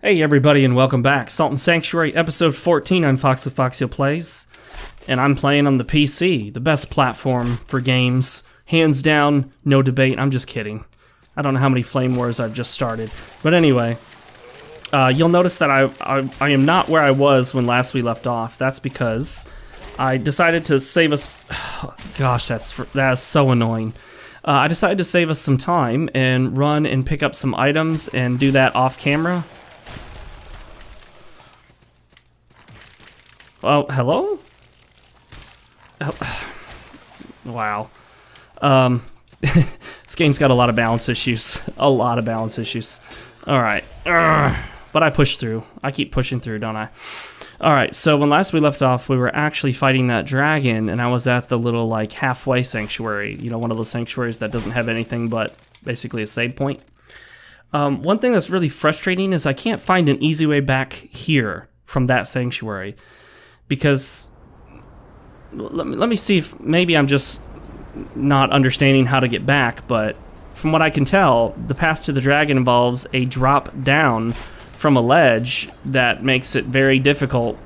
Hey everybody and welcome back. Salt and Sanctuary episode 14. I'm Fox with Foxeo Plays, and I'm playing on the PC, the best platform for games. Hands down, no debate. I'm just kidding. I don't know how many flame wars I've just started. But anyway, you'll notice that I am not where I was when last we left off. That's because I decided to save us... Gosh, that is so annoying. I decided to save us some time and run and pick up some items and do that off camera. Oh, hello? Wow. This game's got a lot of balance issues. A lot of balance issues. Alright. But I push through. I keep pushing through, don't I? Alright, so when last we left off, we were actually fighting that dragon, and I was at the little, like, halfway sanctuary. You know, one of those sanctuaries that doesn't have anything but basically a save point. One thing that's really frustrating is I can't find an easy way back here from that sanctuary. Because, let me see if maybe I'm just not understanding how to get back, but from what I can tell, the path to the dragon involves a drop down from a ledge that makes it very difficult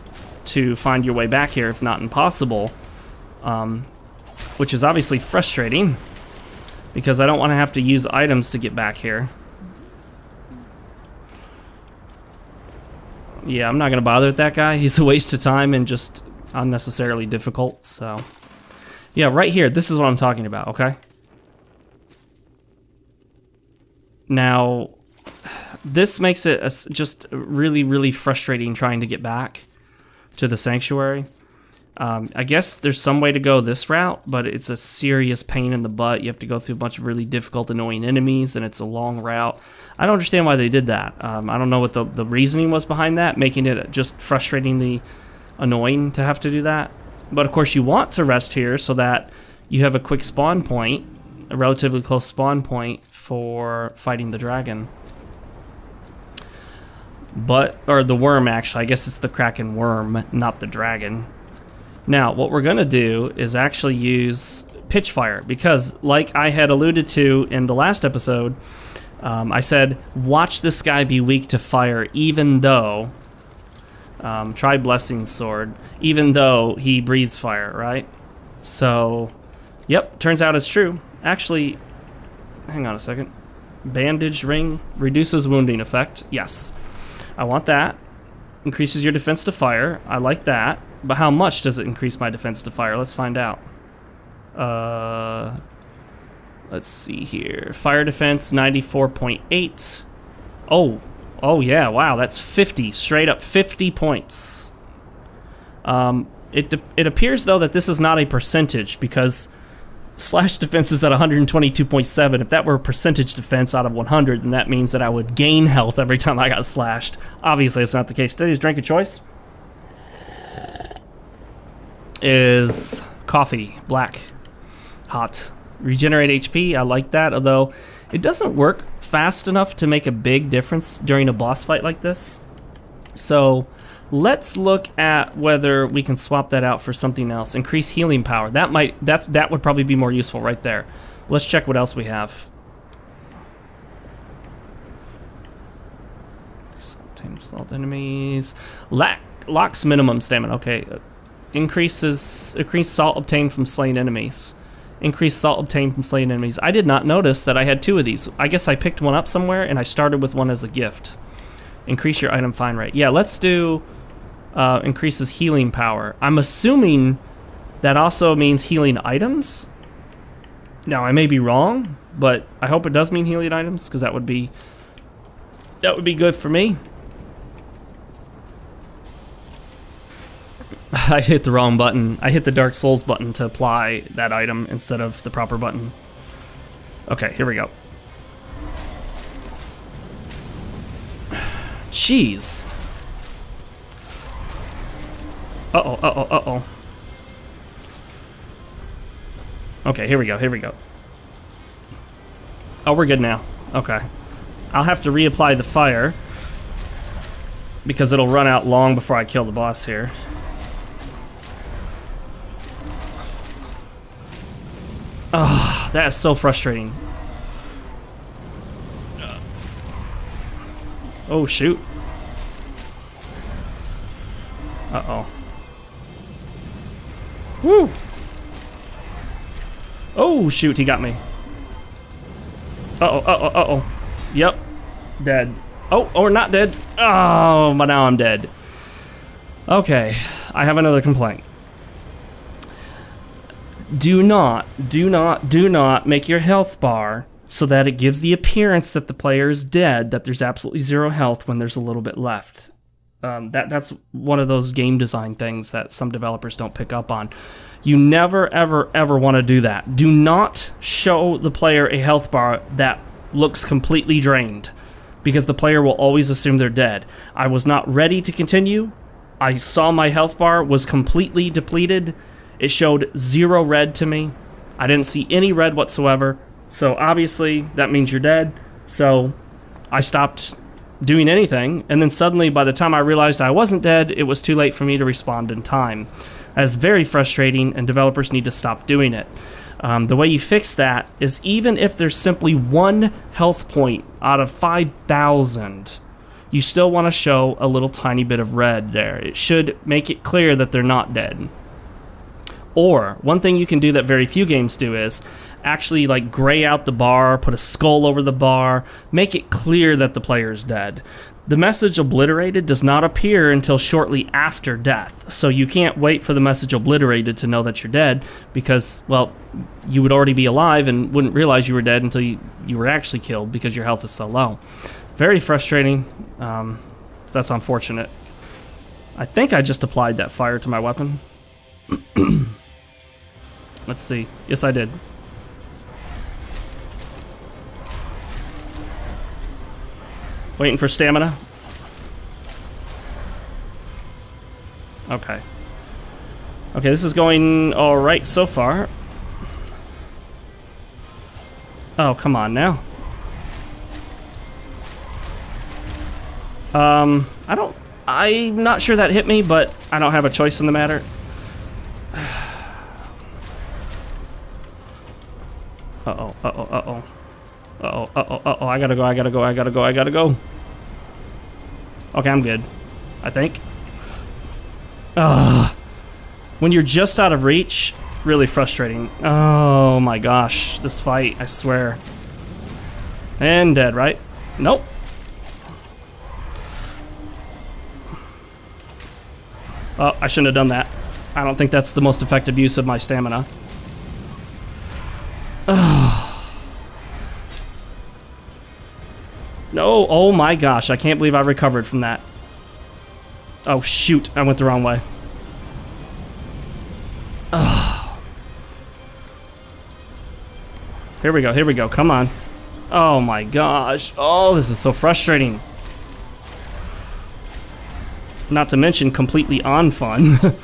to find your way back here, if not impossible, which is obviously frustrating, because I don't want to have to use items to get back here. Yeah, I'm not going to bother with that guy. He's a waste of time and just unnecessarily difficult, so... Yeah, right here, this is what I'm talking about, okay? Now, this makes it just really, really frustrating trying to get back to the sanctuary. I guess there's some way to go this route, but it's a serious pain in the butt. You have to go through a bunch of really difficult, annoying enemies, and it's a long route. I don't understand why they did that. I don't know what the reasoning was behind that, making it just frustratingly annoying to have to do that. But of course you want to rest here so that you have a quick spawn point, a relatively close spawn point for fighting the dragon. Or the worm, actually. I guess it's the Kraken worm, not the dragon. Now, what we're going to do is actually use pitch fire, because like I had alluded to in the last episode, I said, watch this guy be weak to fire, even though, try Blessing Sword, even though he breathes fire, right? So, yep, turns out it's true. Actually, hang on a second. Bandage ring reduces wounding effect. Yes, I want that. Increases your defense to fire. I like that. But how much does it increase my defense to fire? Let's find out. Let's see here. Fire defense, 94.8. Oh yeah, wow, that's 50. Straight up 50 points. It appears, though, that this is not a percentage, because slash defense is at 122.7. If that were a percentage defense out of 100, then that means that I would gain health every time I got slashed. Obviously, it's not the case. Today's drink of choice is coffee, black, hot. Regenerate HP, I like that, although it doesn't work fast enough to make a big difference during a boss fight like this. So let's look at whether we can swap that out for something else. Increase healing power. That would probably be more useful right there. Let's check what else we have. Salt enemies. Locks minimum stamina. Okay. Increased salt obtained from slain enemies. Increased salt obtained from slain enemies. I did not notice that I had two of these. I guess I picked one up somewhere and I started with one as a gift. Increase your item find rate. Yeah, let's do increases healing power. I'm assuming that also means healing items. Now, I may be wrong, but I hope it does mean healing items, because that would be good for me. I hit the wrong button. I hit the Dark Souls button to apply that item instead of the proper button. Okay, here we go. Jeez. Uh-oh. Okay, here we go. Oh, we're good now. Okay. I'll have to reapply the fire, because it'll run out long before I kill the boss here. Oh, that is so frustrating. Oh, shoot. Uh-oh. Woo! Oh, shoot, he got me. Uh-oh, uh-oh, uh-oh. Yep, dead. Oh, or not dead. Oh, but now I'm dead. Okay, I have another complaint. Do not make your health bar so that it gives the appearance that the player is dead, that there's absolutely 0 health when there's a little bit left. That's one of those game design things that some developers don't pick up on. You never, ever, ever want to do that. Do not show the player a health bar that looks completely drained, because the player will always assume they're dead. I was not ready to continue. I saw my health bar was completely depleted. It showed 0 red to me. I didn't see any red whatsoever. So obviously that means you're dead. So I stopped doing anything, and then suddenly by the time I realized I wasn't dead, it was too late for me to respond in time. That's very frustrating, and developers need to stop doing it. The way you fix that is, even if there's simply 1 health point out of 5,000, you still want to show a little tiny bit of red there. It should make it clear that they're not dead. Or, one thing you can do that very few games do is actually like gray out the bar, put a skull over the bar, make it clear that the player is dead. The message obliterated does not appear until shortly after death, so you can't wait for the message obliterated to know that you're dead, because, well, you would already be alive and wouldn't realize you were dead until you were actually killed because your health is so low. Very frustrating. So that's unfortunate. I think I just applied that fire to my weapon. Let's see. Yes, I did. Waiting for stamina. Okay. Okay, this is going all right so far. Oh, come on now. I'm not sure that hit me, but I don't have a choice in the matter. Uh-oh, uh-oh, uh-oh. Uh-oh, uh-oh, uh-oh, I gotta go. Okay, I'm good, I think. When you're just out of reach, really frustrating. Oh my gosh, this fight, I swear. And dead, right? Nope. Oh, I shouldn't have done that. I don't think that's the most effective use of my stamina. No, oh my gosh, I can't believe I recovered from that. Oh shoot, I went the wrong way. Here we go, come on. Oh my gosh, oh, this is so frustrating. Not to mention completely unfun.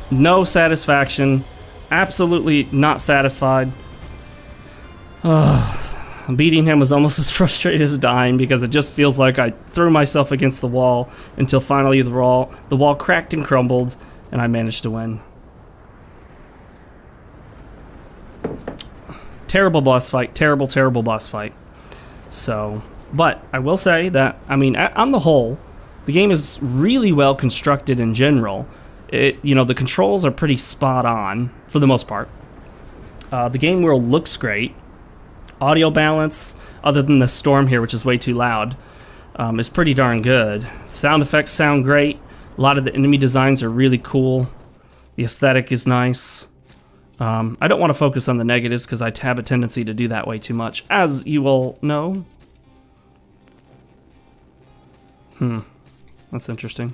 No satisfaction. Absolutely not satisfied. Beating him was almost as frustrating as dying, because it just feels like I threw myself against the wall until finally the wall cracked and crumbled, and I managed to win. Terrible boss fight. Terrible, terrible boss fight. So, but I will say that, I mean, on the whole, the game is really well constructed in general. You know, the controls are pretty spot on for the most part. The game world looks great. Audio balance, other than the storm here, which is way too loud, is pretty darn good. Sound effects sound great. A lot of the enemy designs are really cool. The aesthetic is nice. I don't want to focus on the negatives because I have a tendency to do that way too much, as you all know. That's interesting.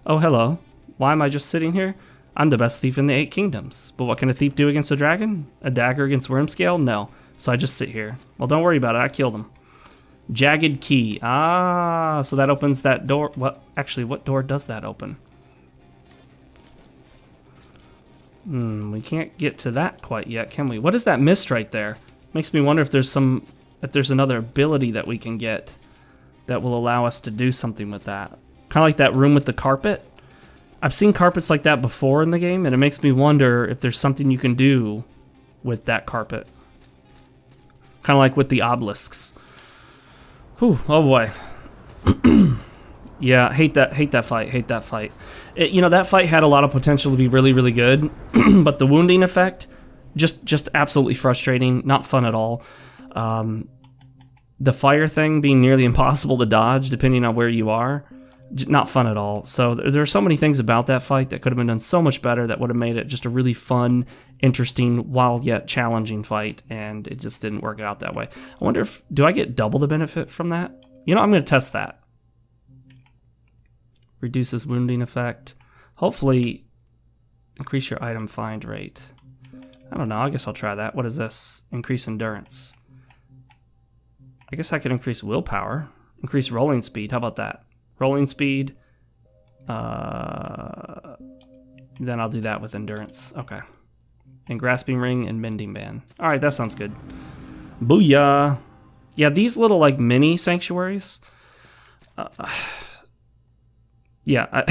Oh, hello. Why am I just sitting here? I'm the best thief in the 8 kingdoms. But what can a thief do against a dragon? A dagger against Wormscale? No. So I just sit here. Well, don't worry about it. I killed him. Jagged key. Ah, so that opens that door. What? Actually, what door does that open? We can't get to that quite yet, can we? What is that mist right there? Makes me wonder if there's another ability that we can get that will allow us to do something with that. Kind of like that room with the carpet. I've seen carpets like that before in the game, and it makes me wonder if there's something you can do with that carpet. Kind of like with the obelisks. Whew, oh boy. Yeah, hate that fight. You know, that fight had a lot of potential to be really, really good, but the wounding effect, just absolutely frustrating, not fun at all. The fire thing being nearly impossible to dodge depending on where you are, not fun at all. So there are so many things about that fight that could have been done so much better that would have made it just a really fun, interesting, while yet challenging fight, and it just didn't work out that way. I wonder if, do I get double the benefit from that? You know, I'm going to test that. Reduces wounding effect. Hopefully, increase your item find rate. I don't know, I guess I'll try that. What is this? Increase endurance. I guess I could increase willpower. Increase rolling speed, how about that? Rolling speed. Then I'll do that with endurance. Okay. And grasping ring and mending band. Alright, that sounds good. Booyah! Yeah, these little like mini sanctuaries. Yeah,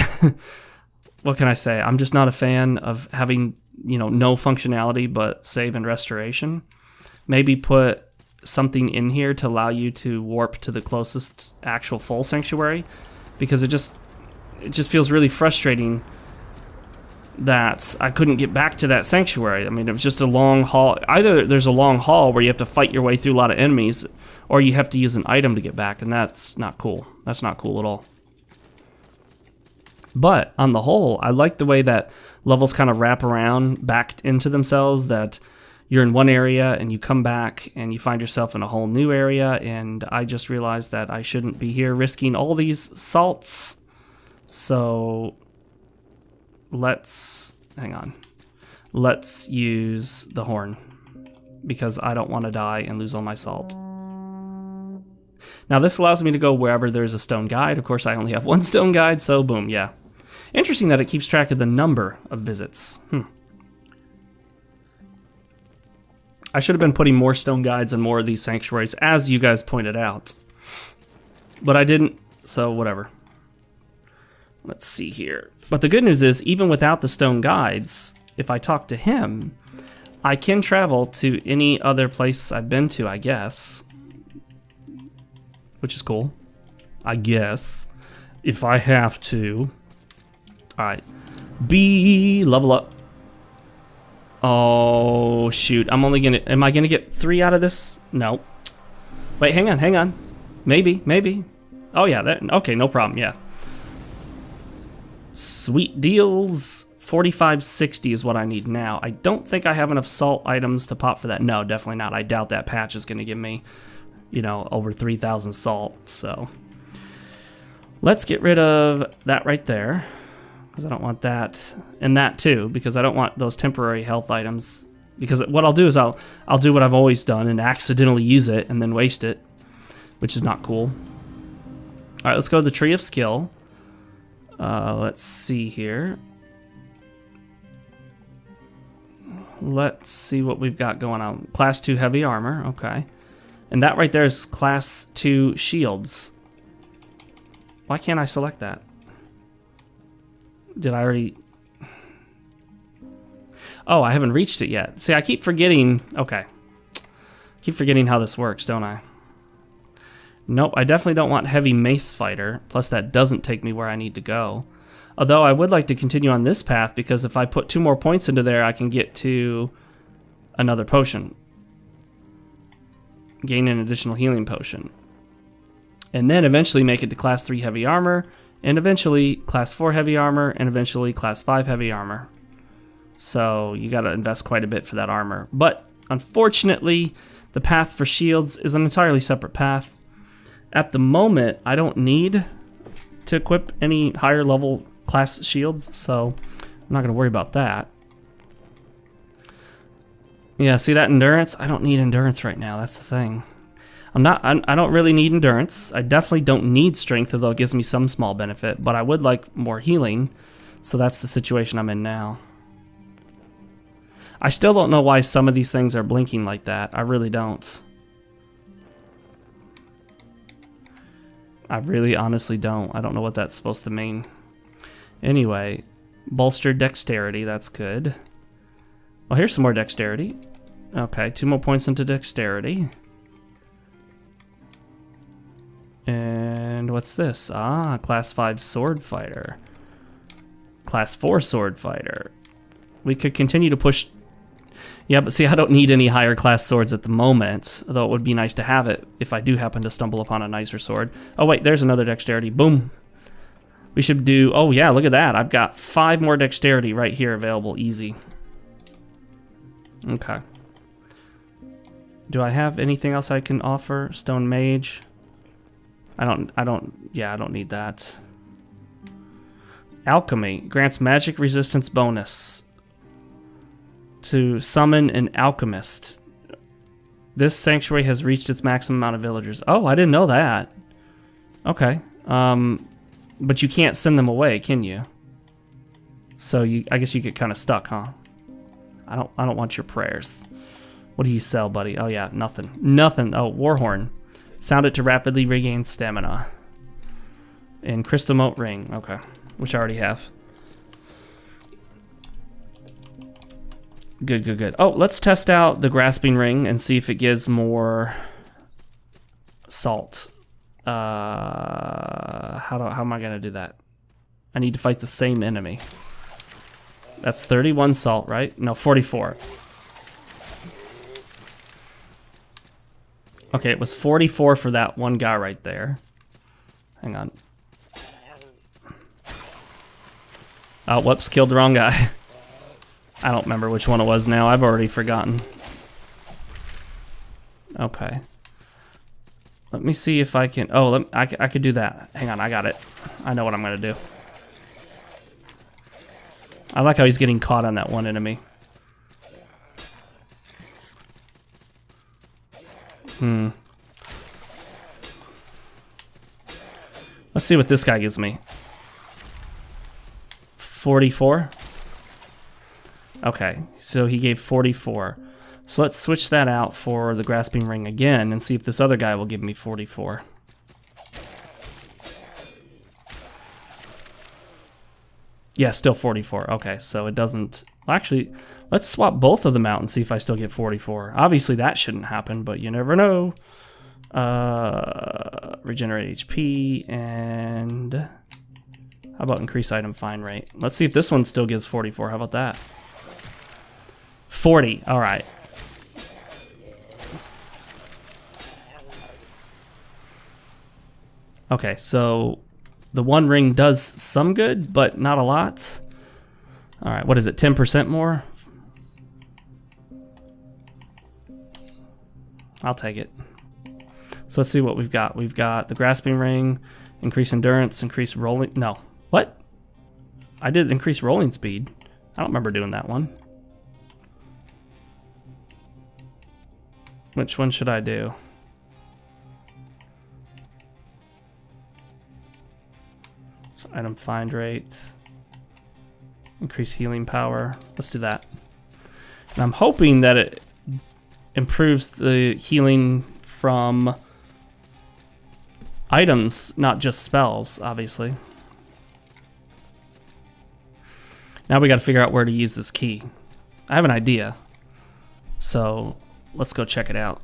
what can I say? I'm just not a fan of having, you know, no functionality but save and restoration. Maybe put something in here to allow you to warp to the closest actual full sanctuary, because it just feels really frustrating that I couldn't get back to that sanctuary. I mean, it was just a long haul. Either there's a long haul where you have to fight your way through a lot of enemies, or you have to use an item to get back, and that's not cool. That's not cool at all. But on the whole, I like the way that levels kind of wrap around back into themselves, that you're in one area and you come back and you find yourself in a whole new area, and I just realized that I shouldn't be here risking all these salts. So let's use the horn, because I don't want to die and lose all my salt. Now this allows me to go wherever there's a stone guide. Of course, I only have one stone guide, so boom, yeah. Interesting that it keeps track of the number of visits. I should have been putting more stone guides in more of these sanctuaries, as you guys pointed out. But I didn't, so whatever. Let's see here. But the good news is, even without the stone guides, if I talk to him, I can travel to any other place I've been to, I guess. Which is cool. I guess. If I have to. Alright. B, level up. Oh, shoot. I'm only gonna... Am I gonna get 3 out of this? No. Wait, hang on. Maybe. Oh, yeah. Okay, no problem, yeah. Sweet deals. 4560 is what I need now. I don't think I have enough salt items to pop for that. No, definitely not. I doubt that patch is gonna give me, you know, over 3,000 salt, so... Let's get rid of that right there, because I don't want that, and that too, because I don't want those temporary health items, because what I'll do is I'll do what I've always done and accidentally use it and then waste it, which is not cool. Alright, let's go to the Tree of Skill. Let's see here. Let's see what we've got going on. Class 2 heavy armor, okay. And that right there is class 2 shields. Why can't I select that? Did I already... Oh, I haven't reached it yet. See, I keep forgetting... Okay. Keep forgetting how this works, don't I? Nope, I definitely don't want heavy mace fighter. Plus, that doesn't take me where I need to go. Although, I would like to continue on this path, because if I put 2 more points into there, I can get to another potion. Gain an additional healing potion. And then eventually make it to class 3 heavy armor, and eventually class 4 heavy armor, and eventually class 5 heavy armor. So you gotta invest quite a bit for that armor. But unfortunately, the path for shields is an entirely separate path. At the moment, I don't need to equip any higher level class shields, so I'm not gonna worry about that. Yeah, see that endurance? I don't need endurance right now, that's the thing. I don't really need endurance. I definitely don't need strength, although it gives me some small benefit, but I would like more healing, so that's the situation I'm in now. I still don't know why some of these things are blinking like that. I really don't. I really honestly don't. I don't know what that's supposed to mean. Anyway, bolstered dexterity, that's good. Well, here's some more dexterity. Okay, 2 more points into dexterity. what's this? Ah, class 5 sword fighter. Class 4 sword fighter. We could continue to push... Yeah, but see, I don't need any higher class swords at the moment, although it would be nice to have it if I do happen to stumble upon a nicer sword. Oh wait, there's another dexterity. Boom. We should do... Oh yeah, look at that. I've got 5 more dexterity right here available. Easy. Okay. Do I have anything else I can offer? Stone Mage. I don't need that. Alchemy grants magic resistance bonus to summon an alchemist. This sanctuary has reached its maximum amount of villagers. Oh, I didn't know that. Okay. But you can't send them away, can you? So I guess you get kind of stuck, huh? I don't want your prayers. What do you sell, buddy? Oh yeah, nothing. Nothing. Oh, Warhorn. Sound it to rapidly regain stamina. And Crystal Moat Ring. Okay. Which I already have. Good, good, good. Oh, let's test out the Grasping Ring and see if it gives more salt. How am I gonna do that? I need to fight the same enemy. That's 31 salt, right? No, 44. Okay, it was 44 for that one guy right there. Hang on. Oh, whoops, killed the wrong guy. I don't remember which one it was now. I've already forgotten. Okay. Let me see if I can... Oh, I could do that. Hang on, I got it. I know what I'm going to do. I like how he's getting caught on that one enemy. Let's see what this guy gives me. 44? Okay, so he gave 44. So let's switch that out for the Grasping Ring again and see if this other guy will give me 44. Yeah, still 44. Okay, so it doesn't... Actually, let's swap both of them out and see if I still get 44. Obviously, that shouldn't happen, but you never know. Regenerate HP, and... How about increase item find rate? Let's see if this one still gives 44. How about that? 40. All right. Okay, so the one ring does some good, but not a lot. All right, what is it? 10% more? I'll take it. So let's see what we've got. We've got the Grasping Ring, increase endurance, increase rolling. No, what? I did increase rolling speed. I don't remember doing that one. Which one should I do? So item find rate, increase healing power. Let's do that. And I'm hoping that it improves the healing from items, not just spells, obviously. Now we got to figure out where to use this key. I have an idea. So let's go check it out.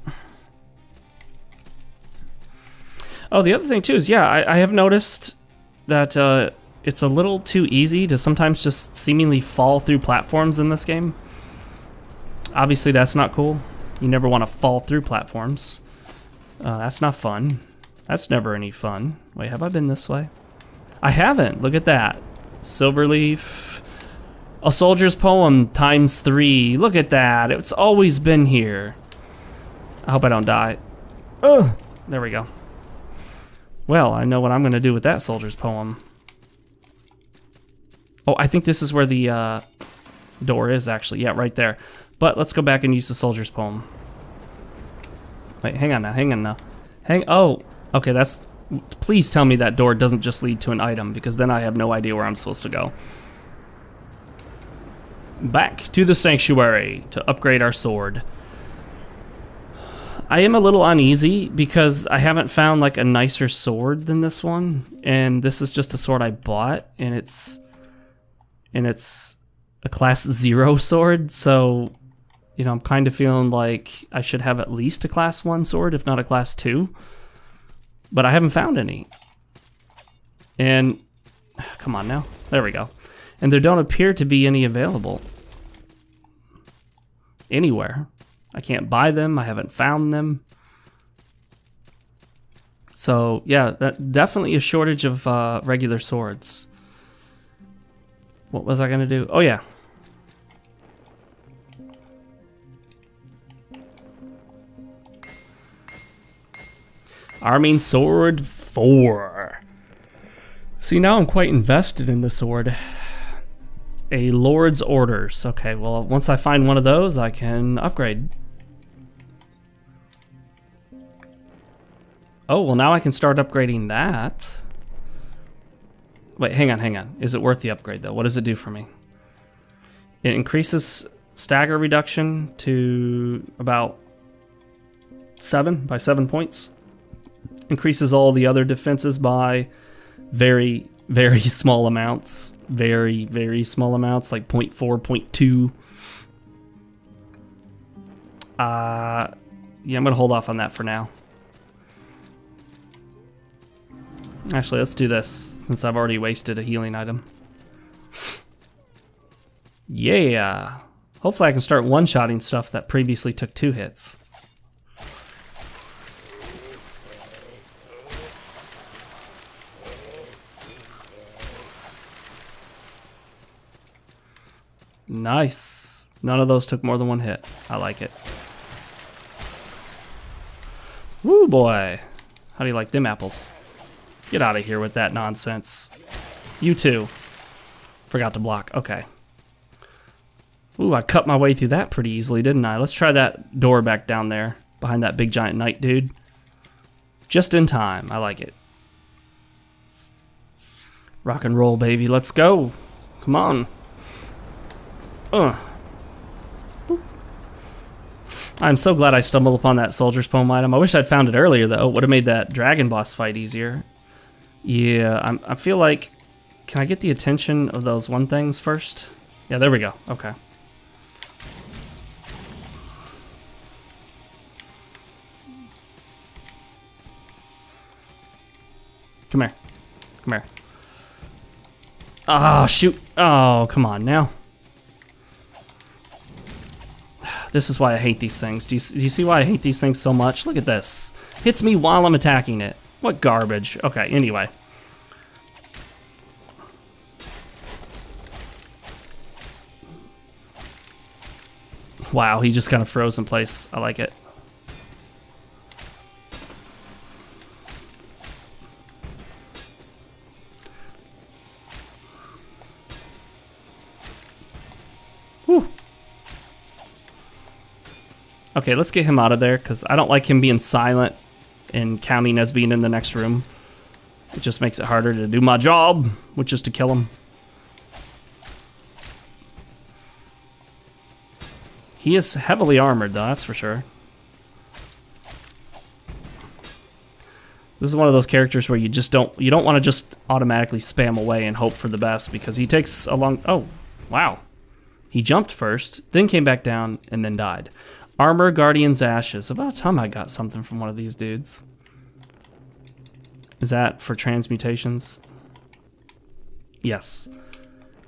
Oh, the other thing too is, yeah, I have noticed that it's a little too easy to sometimes just seemingly fall through platforms in this game. Obviously, that's not cool. You never want to fall through platforms. That's not fun. That's never any fun. Wait, have I been this way? I haven't. Look at that. Silverleaf. A Soldier's Poem ×3. Look at that. It's always been here. I hope I don't die. Ugh. There we go. Well, I know what I'm going to do with that Soldier's Poem. Oh, I think this is where the door is, actually. Yeah, right there. But let's go back and use the Soldier's Poem. Wait, hang on now. Hang on now. Oh, okay, that's... Please tell me that door doesn't just lead to an item, because then I have no idea where I'm supposed to go. Back to the sanctuary to upgrade our sword. I am a little uneasy because I haven't found like a nicer sword than this one, and this is just a sword I bought, and it's a class 0 sword, so you know, I'm kind of feeling like I should have at least a class 1 sword, if not a class 2, but I haven't found any. And come on now. There we go. And there don't appear to be any available anywhere. I can't buy them. I haven't found them. So yeah, that definitely a shortage of regular swords. What was I gonna do? Oh yeah. Arming Sword 4. See, now I'm quite invested in the sword. A Lord's Orders. Okay, well, once I find one of those, I can upgrade. Oh, well, now I can start upgrading that. Wait, hang on. Is it worth the upgrade, though? What does it do for me? It increases stagger reduction to about 7 points. Increases all the other defenses by very, very small amounts. Very, very small amounts, like 0.4, 0.2. Yeah, I'm gonna hold off on that for now. Actually, let's do this, since I've already wasted a healing item. Yeah! Hopefully I can start one-shotting stuff that previously took 2 hits. Nice. None of those took more than 1 hit. I like it. Woo, boy. How do you like them apples? Get out of here with that nonsense. You too. Forgot to block. Okay. Ooh, I cut my way through that pretty easily, didn't I? Let's try that door back down there behind that big giant knight dude. Just in time. I like it. Rock and roll, baby. Let's go. Come on. I'm so glad I stumbled upon that soldier's poem item. I wish I'd found it earlier, though. It would have made that dragon boss fight easier. Yeah, I feel like... Can I get the attention of those one things first? Yeah, there we go. Okay. Come here. Come here. Oh, shoot. Oh, come on now. This is why I hate these things. Do you see why I hate these things so much? Look at this. Hits me while I'm attacking it. What garbage. Okay, anyway. Wow, he just kind of froze in place. I like it. Whew. Okay, let's get him out of there, because I don't like him being silent and counting as being in the next room. It just makes it harder to do my job, which is to kill him. He is heavily armored, though, that's for sure. This is one of those characters where you don't want to just automatically spam away and hope for the best, because he takes a long... Oh, wow. He jumped first, then came back down, and then died. Armor Guardian's Ashes. About time I got something from one of these dudes. Is that for transmutations? Yes.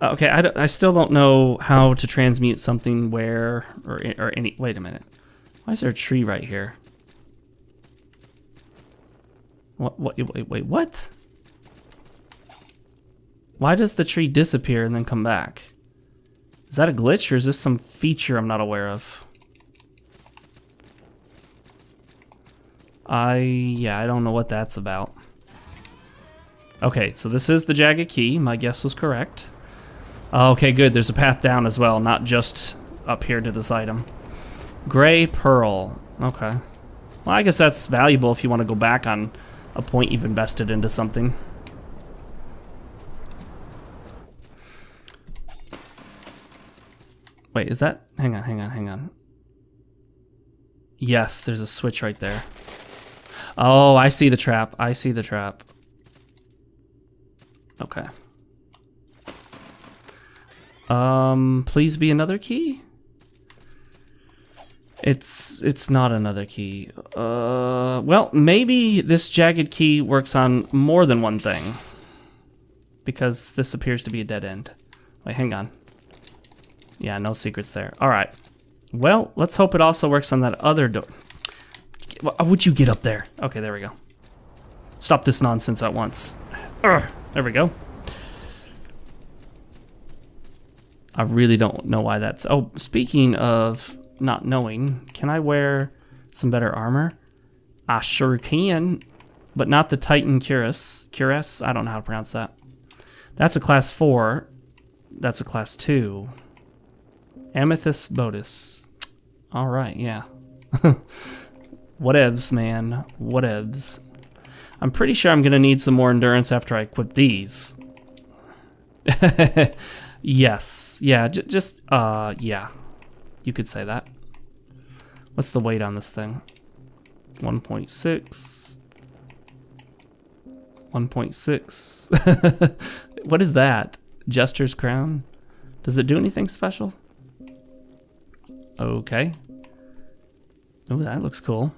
Okay, I still don't know how to transmute something where, or any... Wait a minute. Why is there a tree right here? Wait, what? Why does the tree disappear and then come back? Is that a glitch, or is this some feature I'm not aware of? Yeah, I don't know what that's about. Okay, so this is the jagged key. My guess was correct. Okay, good. There's a path down as well, not just up here to this item. Gray Pearl. Okay. Well, I guess that's valuable if you want to go back on a point you've invested into something. Wait, is that... Hang on. Yes, there's a switch right there. Oh, I see the trap. Okay. Please be another key? It's not another key. Well, maybe this jagged key works on more than one thing. because this appears to be a dead end. Wait, hang on. Yeah, no secrets there. All right. Well, let's hope it also works on that other door. Would you get up there? Okay, there we go. Stop this nonsense at once. There we go. I really don't know why that's... Oh, speaking of not knowing, can I wear some better armor? I sure can, but not the Titan Cuirass. Cuirass? I don't know how to pronounce that. That's a class 4. That's a class 2. Amethyst Bodis. All right, yeah. Whatevs, man. Whatevs. I'm pretty sure I'm gonna need some more endurance after I equip these. Yes. Yeah, yeah. You could say that. What's the weight on this thing? 1.6. 1.6. What is that? Jester's Crown? Does it do anything special? Okay. Oh, that looks cool.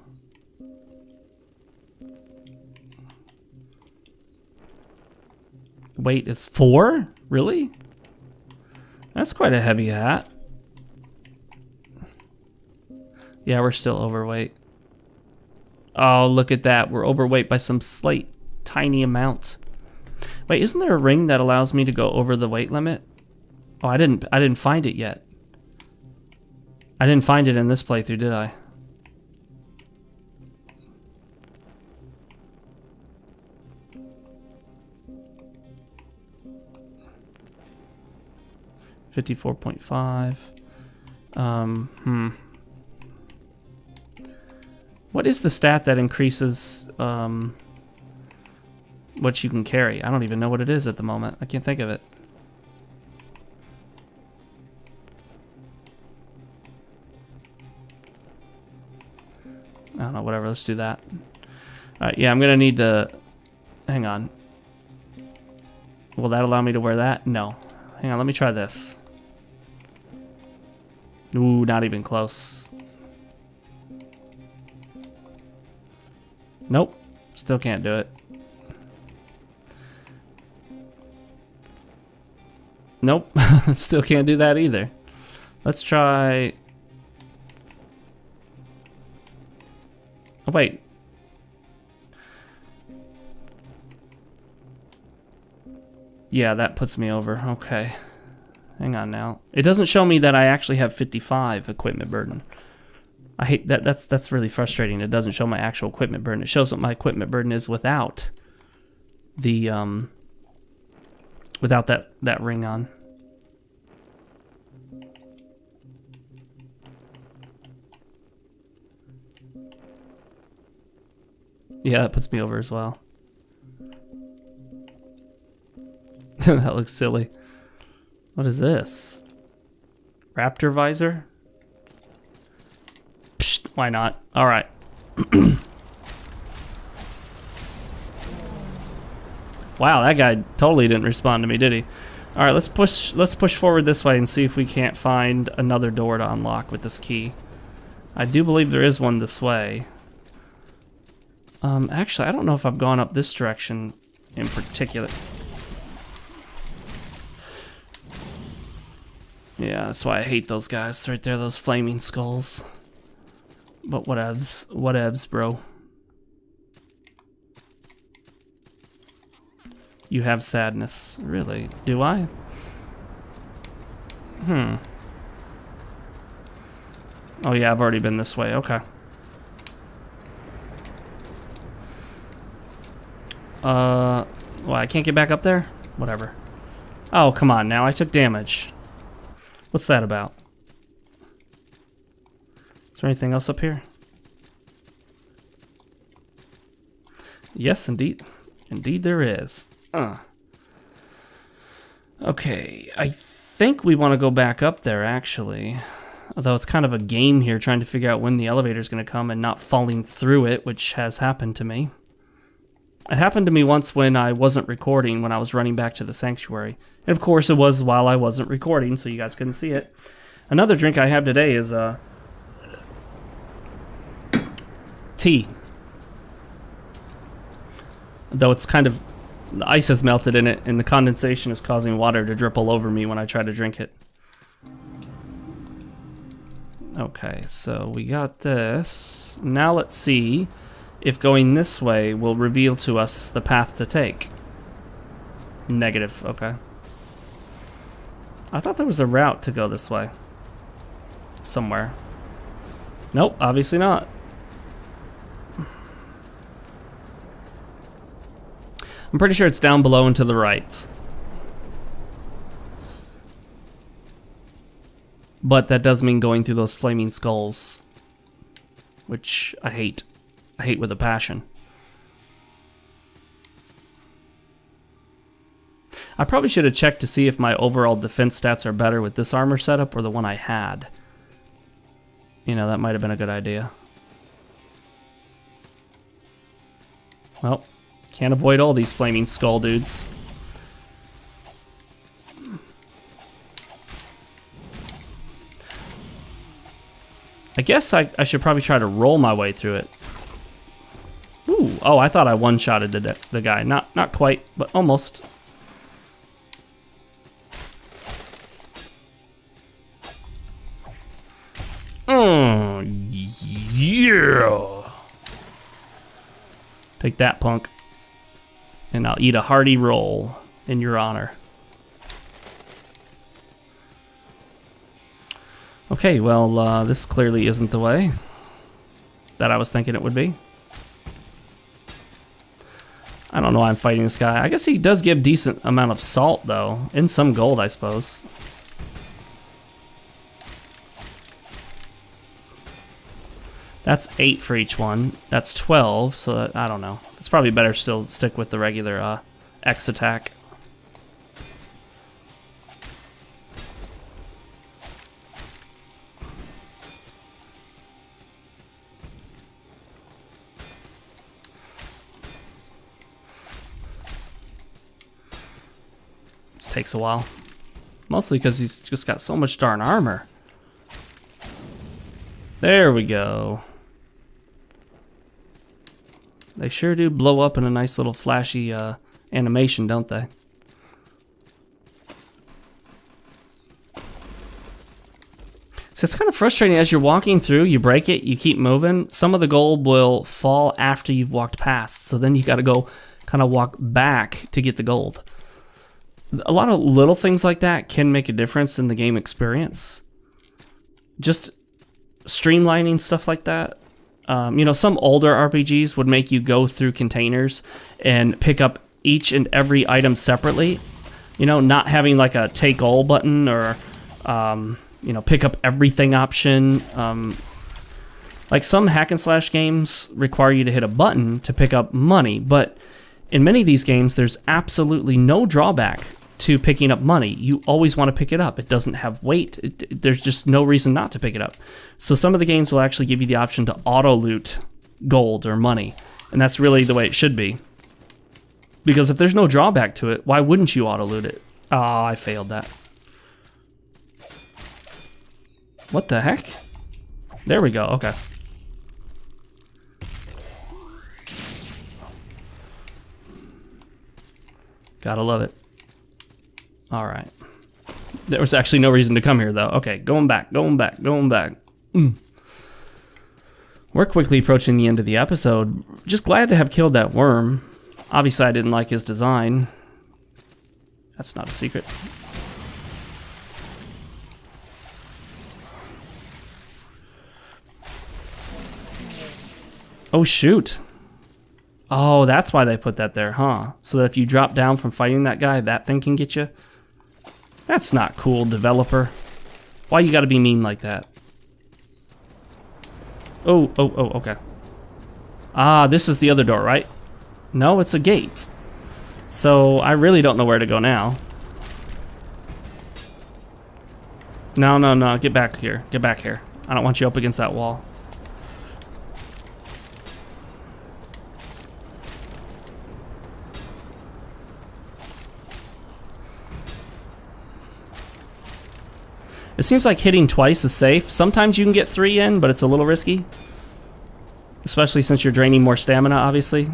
Weight is 4? Really? That's quite a heavy hat. Yeah, we're still overweight. Oh, look at that. We're overweight by some slight, tiny amount. Wait, isn't there a ring that allows me to go over the weight limit? Oh, I didn't find it yet. I didn't find it in this playthrough, did I? $54.5. What is the stat that increases what you can carry? I don't even know what it is at the moment. I can't think of it. I don't know, whatever, let's do that. Alright, yeah, I'm gonna need to... Hang on. Will that allow me to wear that? No. Hang on, let me try this. Ooh, not even close. Nope, still can't do it. Nope, still can't do that either. Let's try... Oh, wait. Yeah, that puts me over. Okay. Hang on now. It doesn't show me that I actually have 55 equipment burden. I hate that. That's really frustrating. It doesn't show my actual equipment burden. It shows what my equipment burden is without the without that ring on. Yeah, that puts me over as well. That looks silly. What is this? Raptor visor? Psst, why not? All right. Wow, that guy totally didn't respond to me, did he? All right, let's push forward this way and see if we can't find another door to unlock with this key. I do believe there is one this way. Actually, I don't know if I've gone up this direction in particular. Yeah, that's why I hate those guys right there, those flaming skulls. But whatevs. Whatevs, bro. You have sadness. Really? Do I? Oh yeah, I've already been this way. Okay. Well, I can't get back up there? Whatever. Oh, come on now. I took damage. What's that about? Is there anything else up here? Yes, indeed. Indeed there is. Okay, I think we want to go back up there, actually. Although it's kind of a game here, trying to figure out when the elevator's going to come and not falling through it, which has happened to me. It happened to me once when I wasn't recording, when I was running back to the sanctuary. And of course, it was while I wasn't recording, so you guys couldn't see it. Another drink I have today is tea. Though it's kind of The ice has melted in it, and the condensation is causing water to drip all over me when I try to drink it. Okay, so we got this. Now let's see if going this way will reveal to us the path to take. Negative, okay. I thought there was a route to go this way. Somewhere. Nope, obviously not. I'm pretty sure it's down below and to the right. But that does mean going through those flaming skulls. Which I hate. I hate with a passion. I probably should have checked to see if my overall defense stats are better with this armor setup or the one I had. You know, that might have been a good idea. Well, can't avoid all these flaming skull dudes. I guess I should probably try to roll my way through it. Ooh, oh, I thought I one-shotted the guy. Not quite, but almost. Yeah. Take that, punk. And I'll eat a hearty roll in your honor. Okay, well, this clearly isn't the way that I was thinking it would be. I don't know why I'm fighting this guy. I guess he does give decent amount of salt, though. And some gold, I suppose. That's 8 for each one. That's 12, so that, I don't know. It's probably better still to stick with the regular X attack. This takes a while. Mostly because he's just got so much darn armor. There we go. They sure do blow up in a nice little flashy animation, don't they? So it's kind of frustrating as you're walking through, you break it, you keep moving. Some of the gold will fall after you've walked past. So then you got to go kind of walk back to get the gold. A lot of little things like that can make a difference in the game experience. Just streamlining stuff like that. You know, some older RPGs would make you go through containers and pick up each and every item separately. You know, not having like a take all button or, you know, pick up everything option. Like some hack and slash games require you to hit a button to pick up money, but in many of these games, there's absolutely no drawback to picking up money. You always want to pick it up. It doesn't have weight. There's just no reason not to pick it up. So some of the games will actually give you the option to auto-loot gold or money. And that's really the way it should be. Because if there's no drawback to it, why wouldn't you auto-loot it? Oh, I failed that. What the heck? There we go, okay. Gotta love it. All right. There was actually no reason to come here, though. Okay, going back. We're quickly approaching the end of the episode. Just glad to have killed that worm. Obviously, I didn't like his design. That's not a secret. Oh, shoot. Oh, that's why they put that there, huh? So that if you drop down from fighting that guy, that thing can get you? That's not cool, developer. Why you gotta be mean like that? Oh, okay. Ah, this is the other door, right? No, it's a gate. So I really don't know where to go now. No, get back here. Get back here. I don't want you up against that wall. It seems like hitting twice is safe. Sometimes you can get 3 in, but it's a little risky. Especially since you're draining more stamina, obviously.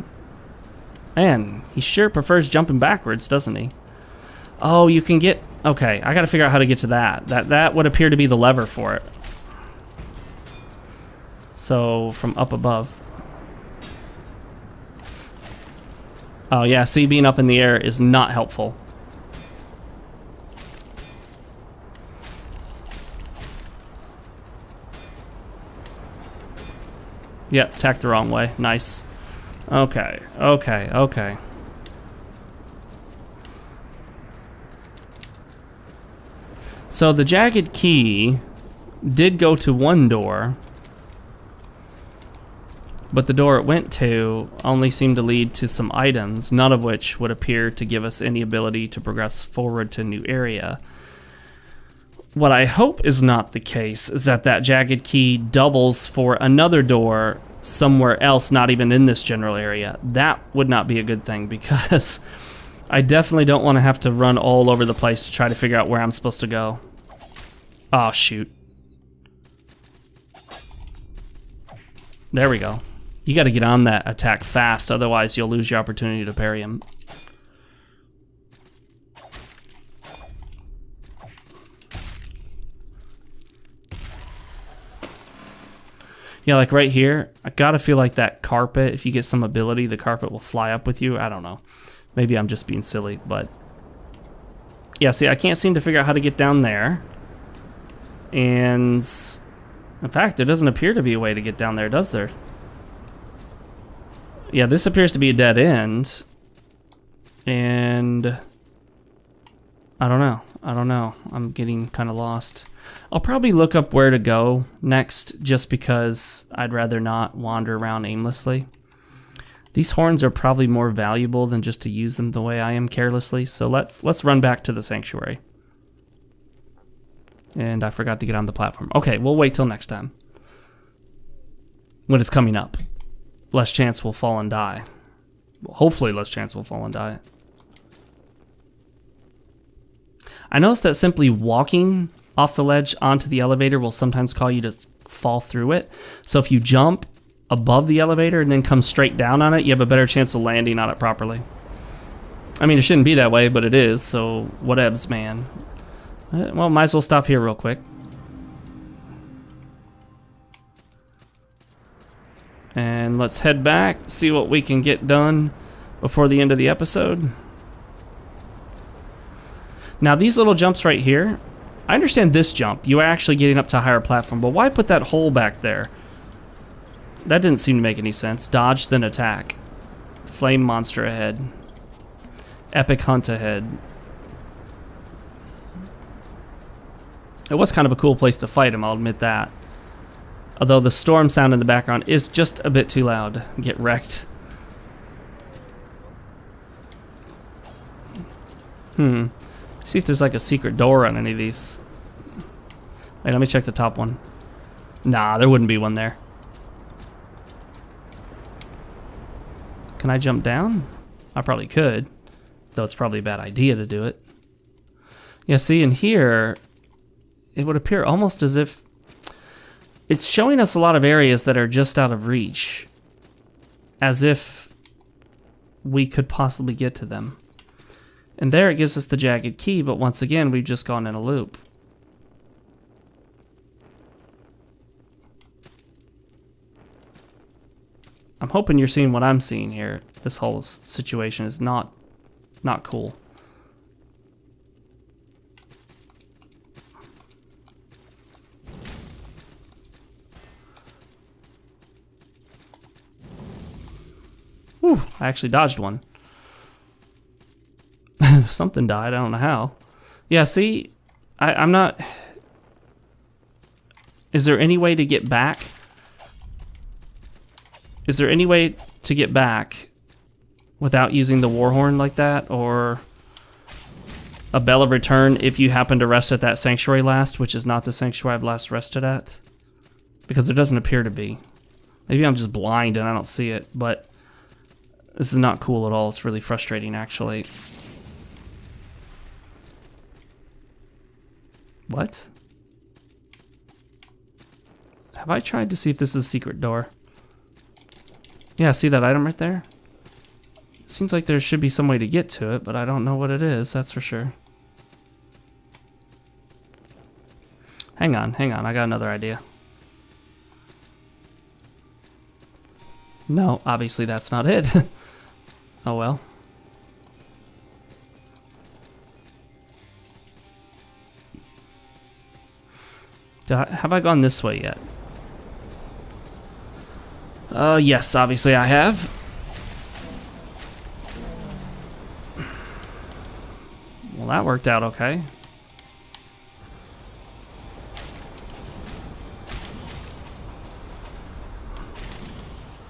Man, he sure prefers jumping backwards, doesn't he? Oh, you can get... Okay, I gotta figure out how to get to that. That would appear to be the lever for it. So, from up above. Oh yeah, see, being up in the air is not helpful. Yep, tacked the wrong way. Nice. Okay, okay, okay. So the jagged key did go to one door, but the door it went to only seemed to lead to some items, none of which would appear to give us any ability to progress forward to a new area. What I hope is not the case is that that jagged key doubles for another door somewhere else, not even in this general area. That would not be a good thing, because I definitely don't want to have to run all over the place to try to figure out where I'm supposed to go. Oh, shoot. There we go. You got to get on that attack fast, otherwise you'll lose your opportunity to parry him. Yeah, like right here, I gotta feel like that carpet, if you get some ability, the carpet will fly up with you. I don't know. Maybe I'm just being silly, but... Yeah, see, I can't seem to figure out how to get down there. And... In fact, there doesn't appear to be a way to get down there, does there? Yeah, this appears to be a dead end. And... I don't know. I don't know. I'm getting kind of lost. I'll probably look up where to go next, just because I'd rather not wander around aimlessly. These horns are probably more valuable than just to use them the way I am carelessly, so let's run back to the sanctuary. And I forgot to get on the platform. Okay, we'll wait till next time. When it's coming up. Less chance we'll fall and die. Well, hopefully less chance we'll fall and die. I noticed that simply walking off the ledge onto the elevator will sometimes cause you to fall through it. So if you jump above the elevator and then come straight down on it, you have a better chance of landing on it properly. I mean, it shouldn't be that way, but it is, so whatevs, man. Well, might as well stop here real quick. And let's head back, see what we can get done before the end of the episode. Now, these little jumps right here, I understand this jump. You are actually getting up to a higher platform, but why put that hole back there? That didn't seem to make any sense. Dodge, then attack. Flame monster ahead. Epic hunt ahead. It was kind of a cool place to fight him, I'll admit that. Although the storm sound in the background is just a bit too loud. Get wrecked. See if there's like a secret door on any of these. Wait, let me check the top one. Nah, there wouldn't be one there. Can I jump down? I probably could, though it's probably a bad idea to do it. Yeah, see, in here, it would appear almost as if it's showing us a lot of areas that are just out of reach, as if we could possibly get to them. And there it gives us the jagged key, but once again, we've just gone in a loop. I'm hoping you're seeing what I'm seeing here. This whole situation is not cool. Whew, I actually dodged one. Something died, I don't know how. Yeah, see, I'm not... Is there any way to get back? Is there any way to get back without using the war horn like that? Or a bell of return if you happen to rest at that sanctuary last, which is not the sanctuary I've last rested at? Because there doesn't appear to be. Maybe I'm just blind and I don't see it, but this is not cool at all. It's really frustrating, actually. What? Have I tried to see if this is a secret door? Yeah, see that item right there? Seems like there should be some way to get to it, but I don't know what it is, that's for sure. Hang on, I got another idea. No, obviously that's not it. Oh well. Have I gone this way yet? Yes, obviously I have. Well, that worked out okay.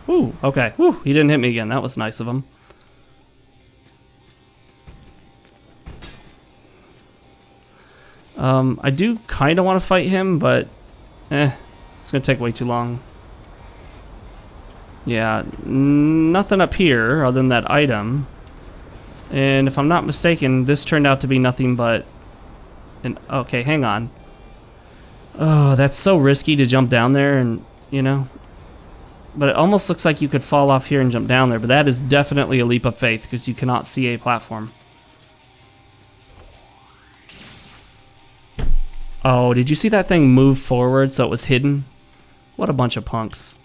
Ooh, okay. Woo, he didn't hit me again. That was nice of him. I do kind of want to fight him, but it's going to take way too long. Yeah, nothing up here other than that item. And if I'm not mistaken, this turned out to be nothing but an... Okay, hang on. Oh, that's so risky to jump down there and, you know... But it almost looks like you could fall off here and jump down there, but that is definitely a leap of faith because you cannot see a platform. Oh, did you see that thing move forward so it was hidden? What a bunch of punks.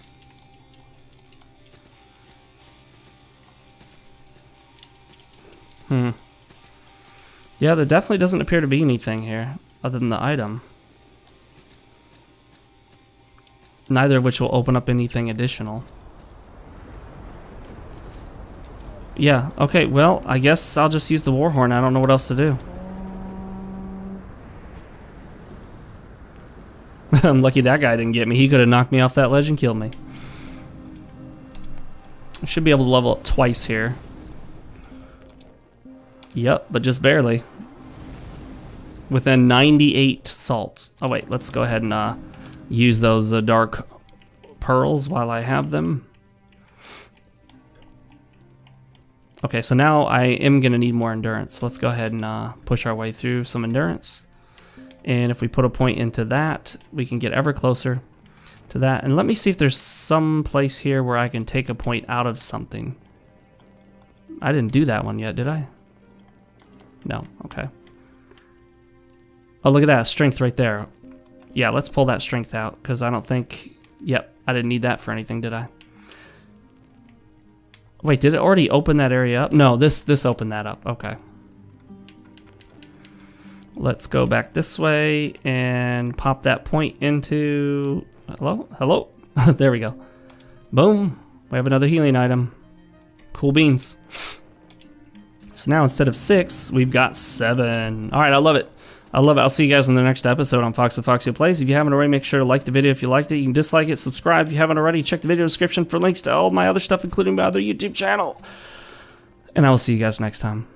Yeah, there definitely doesn't appear to be anything here other than the item. Neither of which will open up anything additional. Yeah, okay, well, I guess I'll just use the Warhorn. I don't know what else to do. I'm lucky that guy didn't get me. He could have knocked me off that ledge and killed me. I should be able to level up twice here. Yep, but just barely. Within 98 salt. Oh wait, let's go ahead and use those dark pearls while I have them. Okay, so now I am going to need more endurance. Let's go ahead and push our way through some endurance. And if we put a point into that, we can get ever closer to that. And let me see if there's some place here where I can take a point out of something. I didn't do that one yet, did I? No, okay. Oh, look at that, strength right there. Yeah, let's pull that strength out, because I don't think... Yep, I didn't need that for anything, did I? Wait, did it already open that area up? No, this opened that up, okay. Let's go back this way and pop that point into... Hello? Hello? There we go. Boom. We have another healing item. Cool beans. So now instead of 6, we've got 7. Alright, I love it. I love it. I'll see you guys in the next episode on Foxeo Plays. If you haven't already, make sure to like the video if you liked it. You can dislike it, subscribe if you haven't already. Check the video description for links to all my other stuff, including my other YouTube channel. And I will see you guys next time.